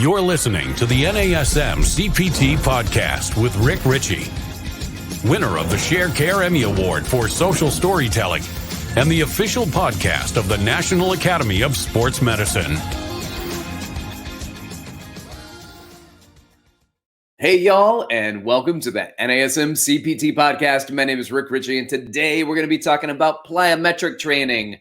You're listening to the NASM-CPT Podcast with Richey, winner of the Share Care Emmy Award for Social Storytelling and the official podcast of the National Academy of Sports Medicine. Hey, y'all, and welcome to the NASM-CPT Podcast. My name is Richey, and today we're going to be talking about plyometric training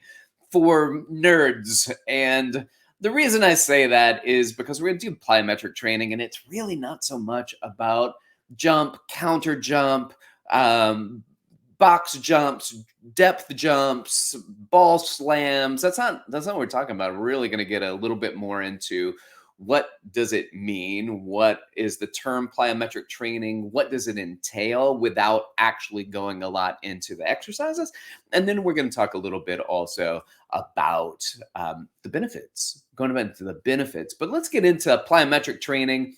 for nerds. And the reason I say that is because we're going to do plyometric training, and it's really not so much about jump, counter jump, box jumps, depth jumps, ball slams. That's not what we're talking about. We're really going to get a little bit more into what does it mean? What is the term plyometric training? What does it entail without actually going a lot into the exercises? And then we're going to talk a little bit also about the benefits, going into the benefits. But let's get into plyometric training.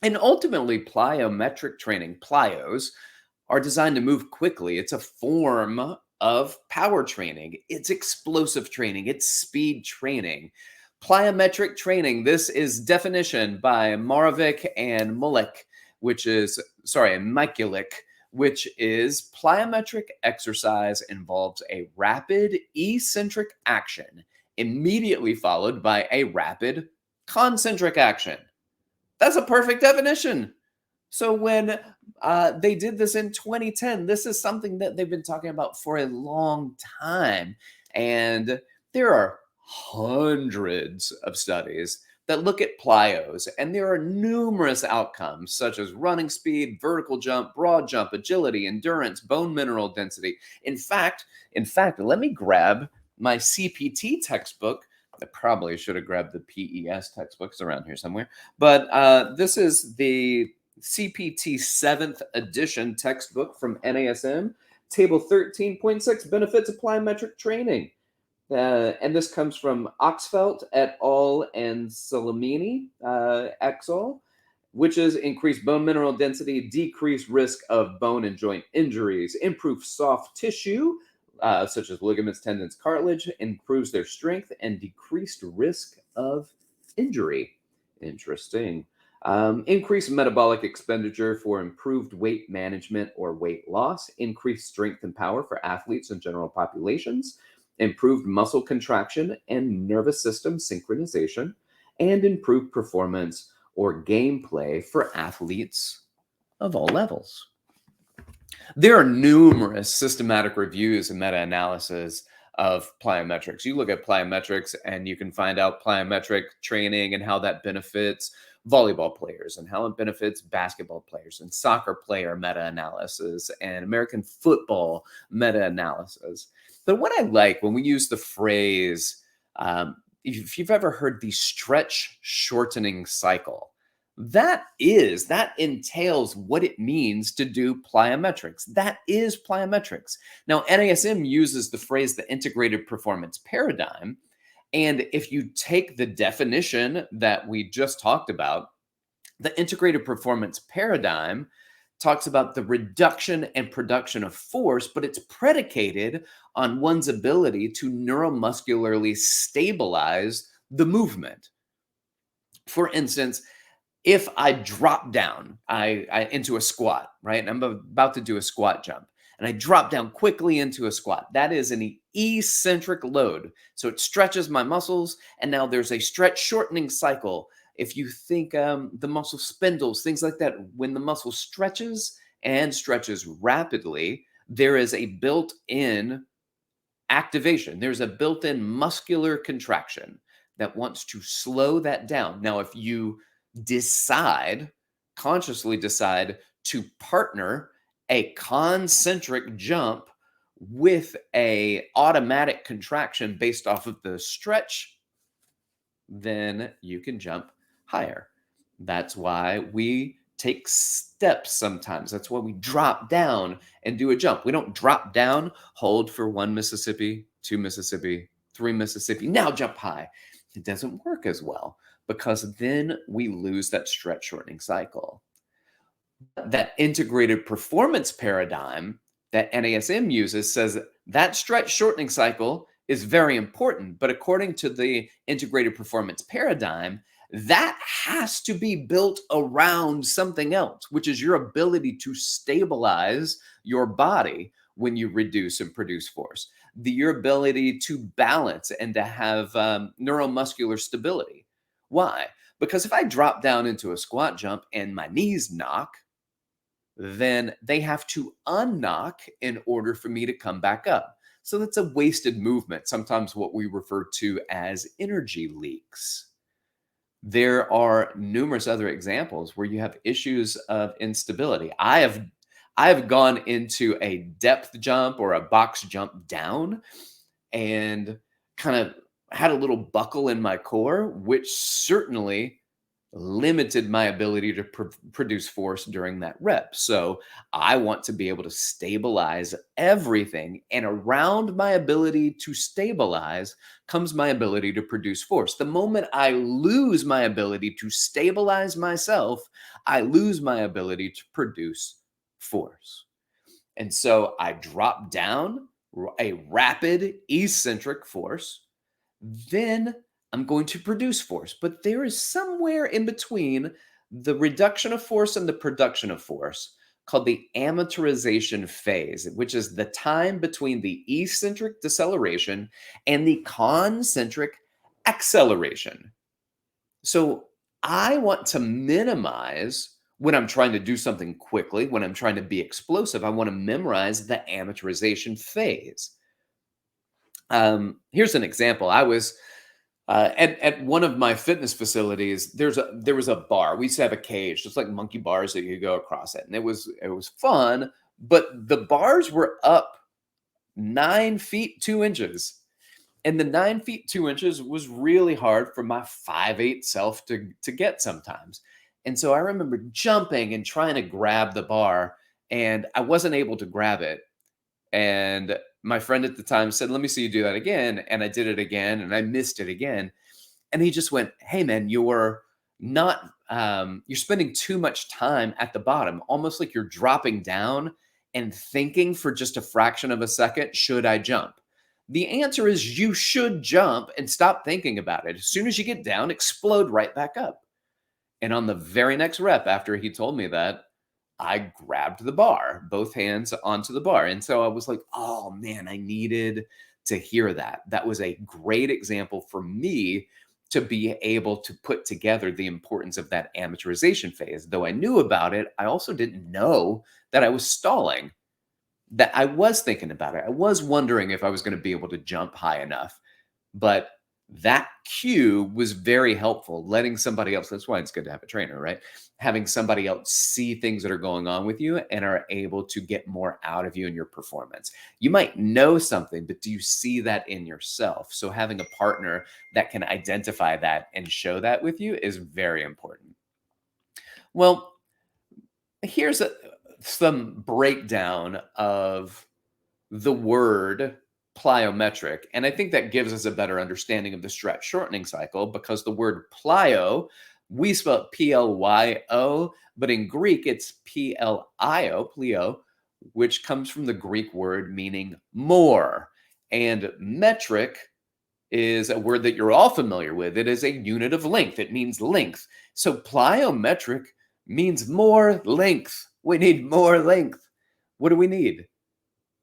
And ultimately, plyometric training, plyos, are designed to move quickly. It's a form of power training. It's explosive training. It's speed training. Plyometric training, this is definition by Mikulik, which is plyometric exercise involves a rapid eccentric action immediately followed by a rapid concentric action. That's a perfect definition. So when they did this in 2010, this is something that they've been talking about for a long time. And there are hundreds of studies that look at plyos, and there are numerous outcomes such as running speed, vertical jump, broad jump, agility, endurance, bone mineral density. In fact, let me grab my CPT textbook. I probably should have grabbed the PES textbooks around here somewhere, but this is the CPT 7th edition textbook from NASM, Table 13.6, Benefits of Plyometric Training. And this comes from Oxfelt et al. And Salamini ex al., which is increased bone mineral density, decreased risk of bone and joint injuries, improve soft tissue, such as ligaments, tendons, cartilage, improves their strength, and decreased risk of injury. Interesting. Increased metabolic expenditure for improved weight management or weight loss, increased strength and power for athletes and general populations, improved muscle contraction and nervous system synchronization, and improved performance or gameplay for athletes of all levels. There are numerous systematic reviews and meta-analysis of plyometrics. You look at plyometrics and you can find out plyometric training and how that benefits volleyball players and how it benefits basketball players and soccer player meta-analysis and American football meta-analysis. But what I like when we use the phrase, if you've ever heard the stretch shortening cycle, that entails what it means to do plyometrics. That is plyometrics. Now, NASM uses the phrase the integrated performance paradigm. And if you take the definition that we just talked about, the integrated performance paradigm talks about the reduction and production of force, but it's predicated on one's ability to neuromuscularly stabilize the movement. For instance, if I drop down into a squat, right? And I'm about to do a squat jump, and I drop down quickly into a squat. That is an eccentric load. So it stretches my muscles, and now there's a stretch shortening cycle. If you think the muscle spindles, things like that, when the muscle stretches and stretches rapidly, there is a built-in activation. There's a built-in muscular contraction that wants to slow that down. Now, if you consciously decide to partner a concentric jump with a automatic contraction based off of the stretch, then you can jump higher. That's why we take steps sometimes. That's why we drop down and do a jump. We don't drop down, hold for 1 Mississippi, 2 Mississippi, 3 Mississippi, now jump high. It doesn't work as well because then we lose that stretch shortening cycle. That integrated performance paradigm that NASM uses says that stretch shortening cycle is very important, but according to the integrated performance paradigm, that has to be built around something else, which is your ability to stabilize your body when you reduce and produce force, your ability to balance and to have neuromuscular stability. Why? Because if I drop down into a squat jump and my knees knock, then they have to unknock in order for me to come back up. So that's a wasted movement, sometimes what we refer to as energy leaks. There are numerous other examples where you have issues of instability. I have gone into a depth jump or a box jump down and kind of had a little buckle in my core, which certainly limited my ability to produce force during that rep. So I want to be able to stabilize everything. And around my ability to stabilize comes my ability to produce force. The moment I lose my ability to stabilize myself, I lose my ability to produce force. And so I drop down a rapid eccentric force, then I'm going to produce force. But there is somewhere in between the reduction of force and the production of force called the amortization phase, which is the time between the eccentric deceleration and the concentric acceleration. So I want to minimize when I'm trying to do something quickly, when I'm trying to be explosive, I want to memorize the amortization phase. Here's an example. I was at one of my fitness facilities. There was a bar. We used to have a cage, just like monkey bars that you could go across it, and it was fun. But the bars were up 9 feet 2 inches, and the 9 feet 2 inches was really hard for my 5'8" self to get sometimes. And so I remember jumping and trying to grab the bar, and I wasn't able to grab it. And my friend at the time said, "Let me see you do that again." And I did it again, and I missed it again. And he just went, "Hey man, you're not, you're spending too much time at the bottom, almost like you're dropping down and thinking for just a fraction of a second, should I jump?" The answer is you should jump and stop thinking about it. As soon as you get down, explode right back up. And on the very next rep after he told me that, I grabbed the bar, both hands onto the bar. And so I was like, oh man, I needed to hear that. That was a great example for me to be able to put together the importance of that amortization phase. Though I knew about it, I also didn't know that I was stalling, that I was thinking about it. I was wondering if I was going to be able to jump high enough. But that cue was very helpful, letting somebody else, that's why it's good to have a trainer, right? Having somebody else see things that are going on with you and are able to get more out of you in your performance. You might know something, but do you see that in yourself? So having a partner that can identify that and show that with you is very important. Well, here's some breakdown of the word plyometric. And I think that gives us a better understanding of the stretch shortening cycle, because the word plyo, we spell it P-L-Y-O, but in Greek it's P-L-I-O, plyo, which comes from the Greek word meaning more. And metric is a word that you're all familiar with. It is a unit of length. It means length. So plyometric means more length. We need more length. What do we need?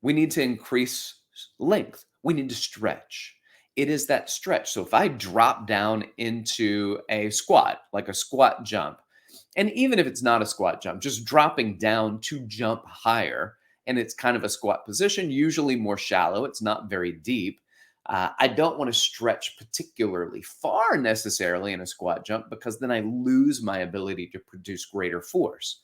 We need to increase length. We need to stretch. It is that stretch. So if I drop down into a squat, like a squat jump, and even if it's not a squat jump, just dropping down to jump higher, and it's kind of a squat position, usually more shallow, it's not very deep. I don't want to stretch particularly far necessarily in a squat jump, because then I lose my ability to produce greater force.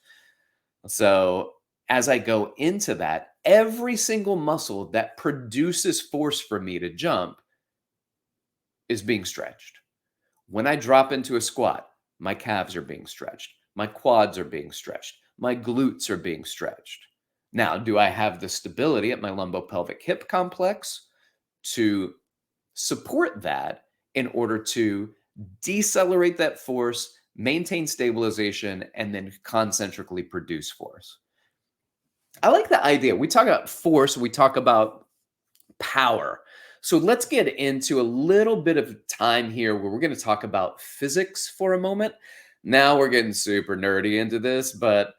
So as I go into that, every single muscle that produces force for me to jump is being stretched. When I drop into a squat, my calves are being stretched. My quads are being stretched. My glutes are being stretched. Now, do I have the stability at my lumbopelvic hip complex to support that in order to decelerate that force, maintain stabilization, and then concentrically produce force? I like the idea. We talk about force, we talk about power. So let's get into a little bit of time here where we're going to talk about physics for a moment. Now we're getting super nerdy into this, but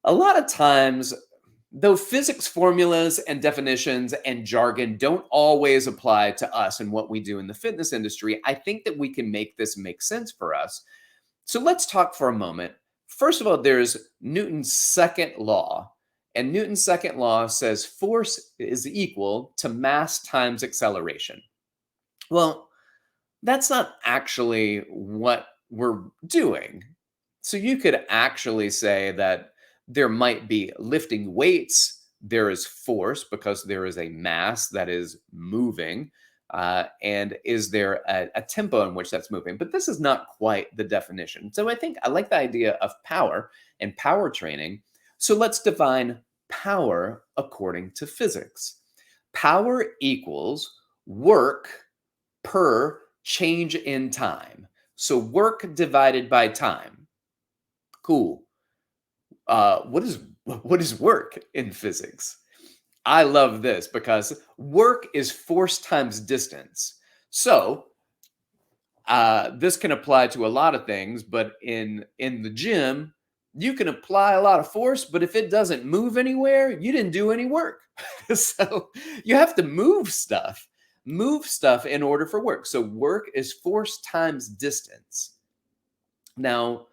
a lot of times, though physics formulas and definitions and jargon don't always apply to us and what we do in the fitness industry, I think that we can make this make sense for us. So let's talk for a moment. First of all, there's Newton's second law. And Newton's second law says force is equal to mass times acceleration. Well, that's not actually what we're doing. So you could actually say that there might be lifting weights, there is force because there is a mass that is moving, and is there a tempo in which that's moving? But this is not quite the definition. So I think I like the idea of power and power training. So let's define power according to physics. Power equals work per change in time. So work divided by time. Cool. What is work in physics? I love this because work is force times distance. So this can apply to a lot of things, but in the gym, you can apply a lot of force, but if it doesn't move anywhere, you didn't do any work. So you have to move stuff in order for work. So work is force times distance. Now,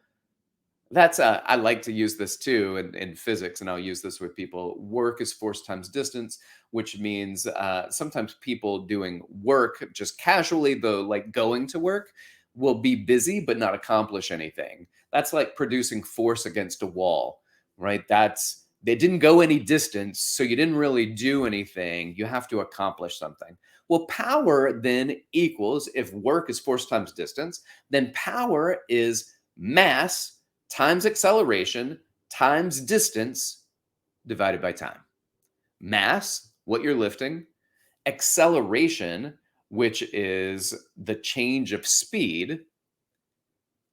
that's I like to use this too in physics, and I'll use this with people. Work is force times distance, which means sometimes people doing work just casually, though, like going to work, will be busy but not accomplish anything. That's like producing force against a wall, right? They didn't go any distance, so you didn't really do anything. You have to accomplish something. Well, power then equals, if work is force times distance, then power is mass times acceleration times distance divided by time. Mass, what you're lifting. Acceleration, which is the change of speed.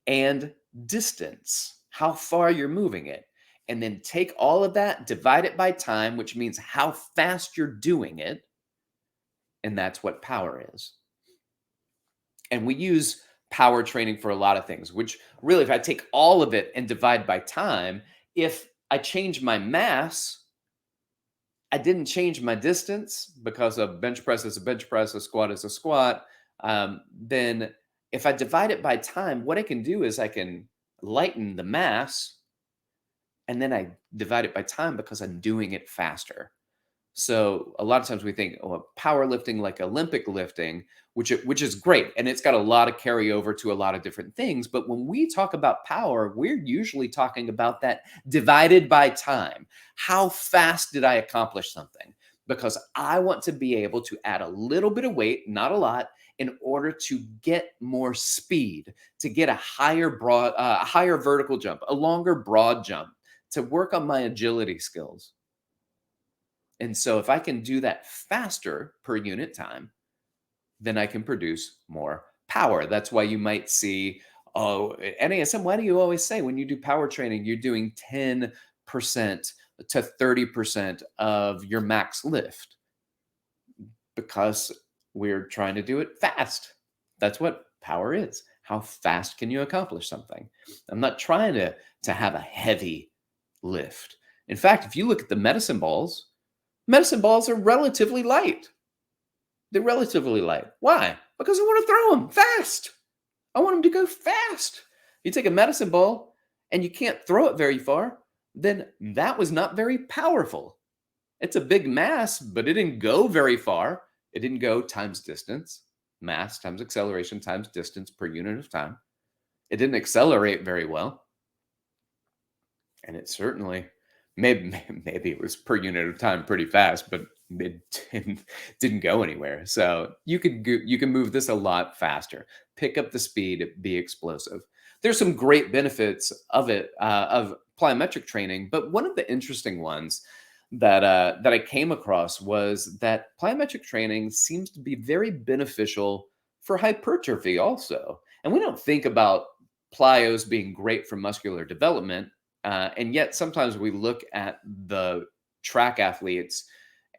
And distance, how far you're moving it. And then take all of that, divide it by time, which means how fast you're doing it. And that's what power is. And we use power training for a lot of things, which really, if I take all of it and divide by time, if I change my mass, I didn't change my distance because a bench press is a bench press, a squat is a squat. Then if I divide it by time, what I can do is I can lighten the mass, and then I divide it by time because I'm doing it faster. So a lot of times we think, oh, powerlifting like Olympic lifting, which is great, and it's got a lot of carryover to a lot of different things. But when we talk about power, we're usually talking about that divided by time. How fast did I accomplish something? Because I want to be able to add a little bit of weight, not a lot, in order to get more speed, to get a higher vertical jump, a longer broad jump, to work on my agility skills. And so if I can do that faster per unit time, then I can produce more power. That's why you might see, oh, NASM, why do you always say when you do power training, you're doing 10% to 30% of your max lift? Because we're trying to do it fast. That's what power is. How fast can you accomplish something? I'm not trying to have a heavy lift. In fact, if you look at the medicine balls are relatively light. They're relatively light. Why? Because I want to throw them fast. I want them to go fast. You take a medicine ball and you can't throw it very far, then that was not very powerful. It's a big mass, but it didn't go very far. It didn't go times distance, mass times acceleration times distance per unit of time. It didn't accelerate very well. And it certainly, maybe it was per unit of time pretty fast, but it didn't go anywhere. So you can move this a lot faster, pick up the speed, be explosive. There's some great benefits of it, of plyometric training, but one of the interesting ones that I came across was that plyometric training seems to be very beneficial for hypertrophy also. And we don't think about plyos being great for muscular development, and yet sometimes we look at the track athletes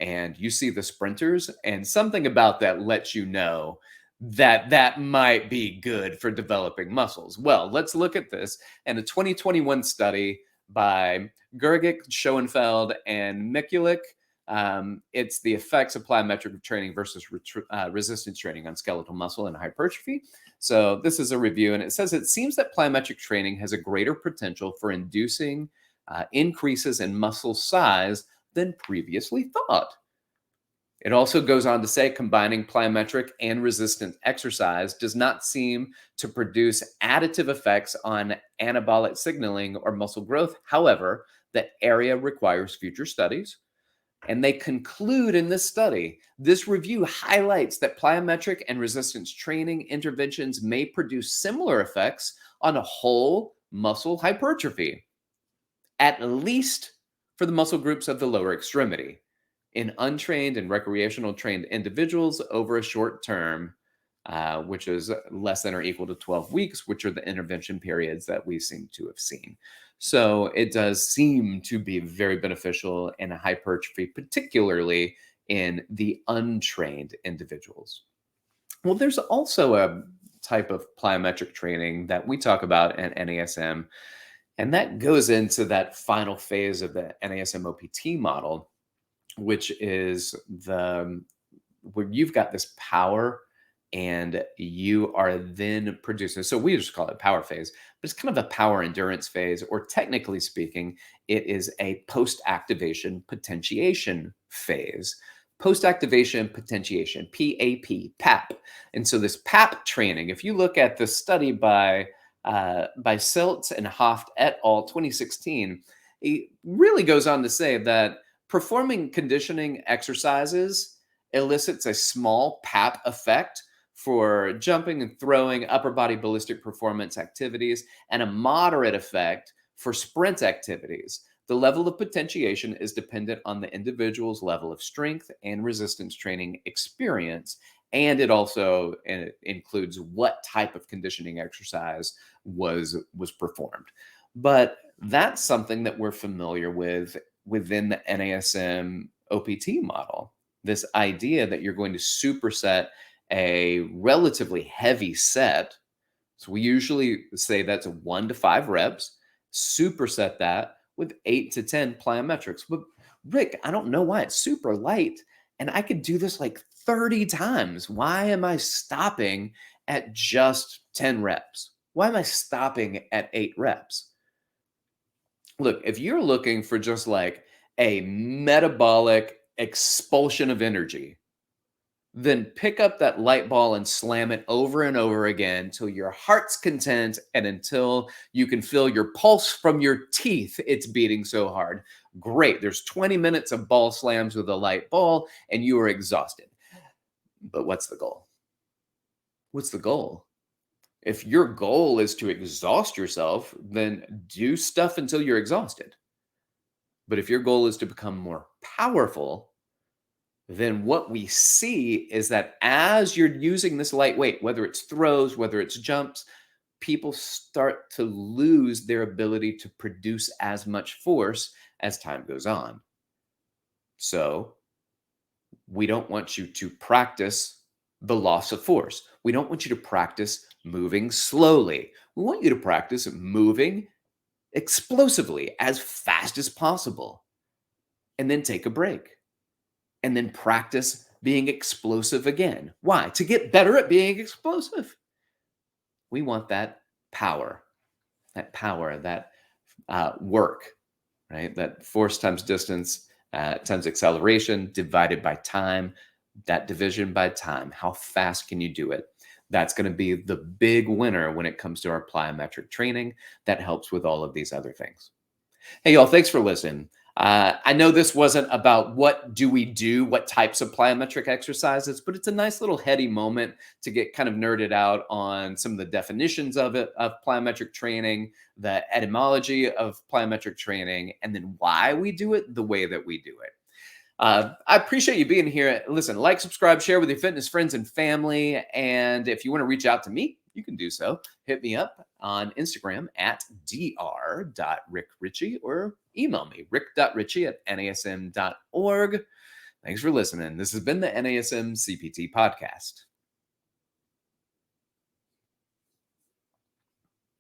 and you see the sprinters, and something about that lets you know that that might be good for developing muscles. Well, let's look at this. In a 2021 study by Gergic, Schoenfeld, and Mikulik, it's the effects of plyometric training versus resistance training on skeletal muscle and hypertrophy. So this is a review, and it says it seems that plyometric training has a greater potential for inducing increases in muscle size than previously thought. It also goes on to say combining plyometric and resistant exercise does not seem to produce additive effects on anabolic signaling or muscle growth. However, the area requires future studies. And they conclude in this study, this review highlights that plyometric and resistance training interventions may produce similar effects on a whole muscle hypertrophy, at least for the muscle groups of the lower extremity, in untrained and recreational trained individuals over a short term, which is less than or equal to 12 weeks, which are the intervention periods that we seem to have seen. So it does seem to be very beneficial in a hypertrophy, particularly in the untrained individuals. Well, there's also a type of plyometric training that we talk about at NASM, and that goes into that final phase of the NASM OPT model, which is where you've got this power and you are then producing. So we just call it power phase, but it's kind of a power endurance phase, or technically speaking, it is a post-activation potentiation phase. Post-activation potentiation, PAP. And so this PAP training, if you look at the study by Seltz and Hoft et al. 2016, it really goes on to say that performing conditioning exercises elicits a small PAP effect for jumping and throwing, upper body ballistic performance activities, and a moderate effect for sprint activities. The level of potentiation is dependent on the individual's level of strength and resistance training experience, and it also includes what type of conditioning exercise was performed. But that's something that we're familiar with within the NASM OPT model, this idea that you're going to superset a relatively heavy set. So we usually say that's 1 to 5 reps, superset that with 8 to 10 plyometrics. But Rick, I don't know why it's super light, and I could do this like 30 times. Why am I stopping at just 10 reps? Why am I stopping at 8 reps? Look, if you're looking for just like a metabolic expulsion of energy, then pick up that light ball and slam it over and over again till your heart's content and until you can feel your pulse from your teeth. It's beating so hard. Great. There's 20 minutes of ball slams with a light ball and you are exhausted. But what's the goal? What's the goal? If your goal is to exhaust yourself, then do stuff until you're exhausted. But if your goal is to become more powerful, then what we see is that as you're using this lightweight, whether it's throws, whether it's jumps, people start to lose their ability to produce as much force as time goes on. So we don't want you to practice the loss of force. We don't want you to practice moving slowly. We want you to practice moving explosively as fast as possible, and then take a break, and then practice being explosive again. Why? To get better at being explosive. We want that power, that work, right? That force times distance times acceleration divided by time, that division by time. How fast can you do it? That's going to be the big winner when it comes to our plyometric training. That helps with all of these other things. Hey, y'all, thanks for listening. I know this wasn't about what do we do, what types of plyometric exercises, but it's a nice little heady moment to get kind of nerded out on some of the definitions of plyometric training, the etymology of plyometric training, and then why we do it the way that we do it. I appreciate you being here. Listen, like, subscribe, share with your fitness friends and family. And if you want to reach out to me, you can do so. Hit me up on Instagram at dr.rickrichey or email me, rick.richey@nasm.org. Thanks for listening. This has been the NASM-CPT Podcast.